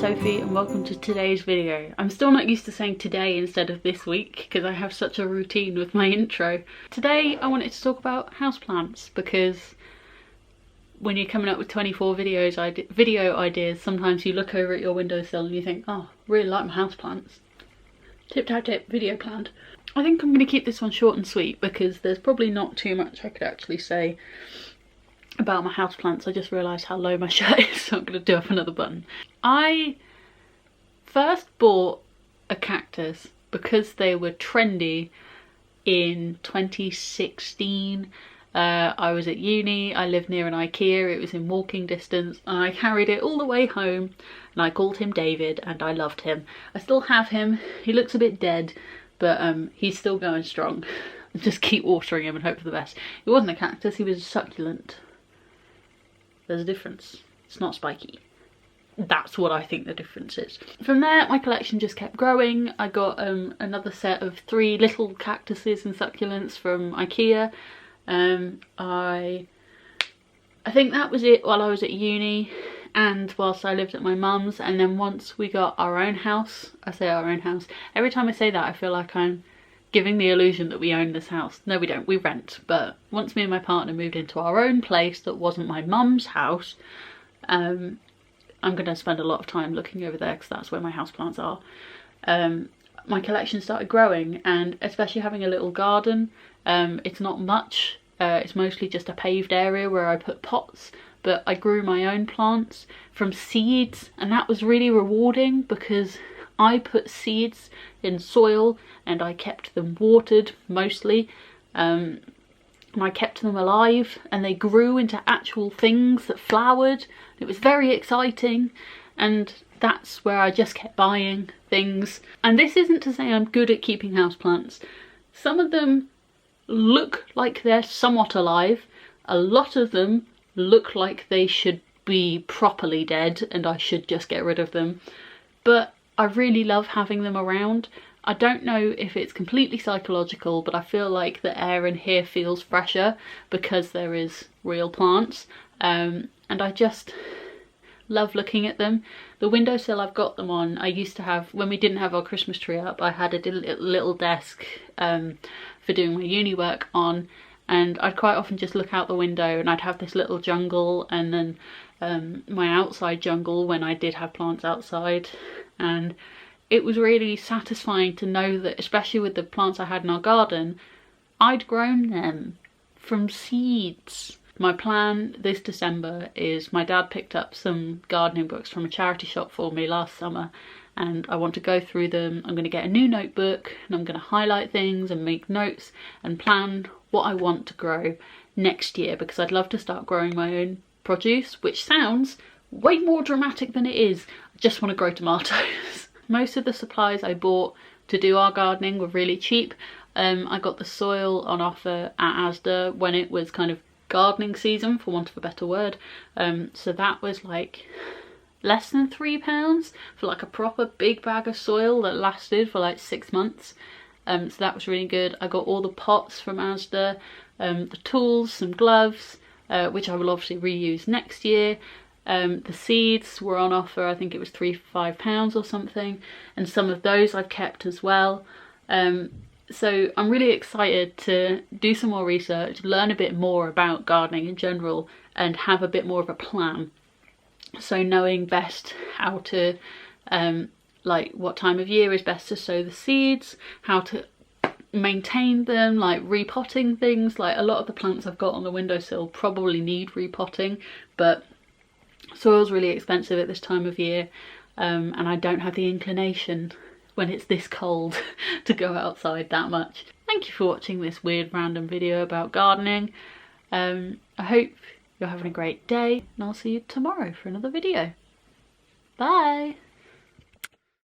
Sophie and welcome to today's video. I'm still not used to saying today instead of this week because I have such a routine with my intro. Today I wanted to talk about houseplants because when you're coming up with 24 video ideas, sometimes you look over at your windowsill and you think, oh, really like my houseplants. Tip tap tip, video planned. I think I'm going to keep this one short and sweet because there's probably not too much I could actually say about my houseplants. I just realised how low my shirt is, so I'm going to do up another button. I first bought a cactus because they were trendy in 2016. I was at uni, I lived near an IKEA, it was in walking distance, and I carried it all the way home and I called him David and I loved him. I still have him, he looks a bit dead, but he's still going strong. Just keep watering him and hope for the best. It wasn't a cactus, he was a succulent. There's a difference. It's not spiky. That's what I think the difference is. From there, my collection just kept growing. I got another set of 3 little cactuses and succulents from IKEA. I think that was it while I was at uni and whilst I lived at my mum's. And then once we got our own house, I say our own house, every time I say that I feel like I'm giving the illusion that we own this house. No, we don't, we rent. But once me and my partner moved into our own place that wasn't my mum's house, I'm going to spend a lot of time looking over there because that's where my houseplants are. My collection started growing, and especially having a little garden, it's not much. It's mostly just a paved area where I put pots, but I grew my own plants from seeds, and that was really rewarding because I put seeds in soil and I kept them watered mostly, and I kept them alive and they grew into actual things that flowered. It was very exciting, and that's where I just kept buying things. And this isn't to say I'm good at keeping houseplants. Some of them look like they're somewhat alive. A lot of them look like they should be properly dead and I should just get rid of them. But I really love having them around. I don't know if it's completely psychological, but I feel like the air in here feels fresher because there is real plants. And I just love looking at them. The windowsill I've got them on, I used to have, when we didn't have our Christmas tree up, I had a little desk for doing my uni work on, and I'd quite often just look out the window and I'd have this little jungle and then my outside jungle when I did have plants outside. And it was really satisfying to know that, especially with the plants I had in our garden, I'd grown them from seeds. My plan this December is, my dad picked up some gardening books from a charity shop for me last summer and I want to go through them. I'm going to get a new notebook and I'm going to highlight things and make notes and plan what I want to grow next year, because I'd love to start growing my own produce, which sounds way more dramatic than it is. I just want to grow tomatoes. Most of the supplies I bought to do our gardening were really cheap. I got the soil on offer at Asda when it was kind of gardening season, for want of a better word. So that was like less than £3 for like a proper big bag of soil that lasted for like 6 months. So that was really good. I got all the pots from Asda, the tools, some gloves, which I will obviously reuse next year. The seeds were on offer, I think it was £3 for £5 or something, and some of those I've kept as well. So I'm really excited to do some more research, learn a bit more about gardening in general and have a bit more of a plan. So knowing best how to, like what time of year is best to sow the seeds, how to maintain them, like repotting things. Like a lot of the plants I've got on the windowsill probably need repotting, but soil's really expensive at this time of year, and I don't have the inclination when it's this cold to go outside that much. Thank you for watching this weird random video about gardening. I hope you're having a great day and I'll see you tomorrow for another video.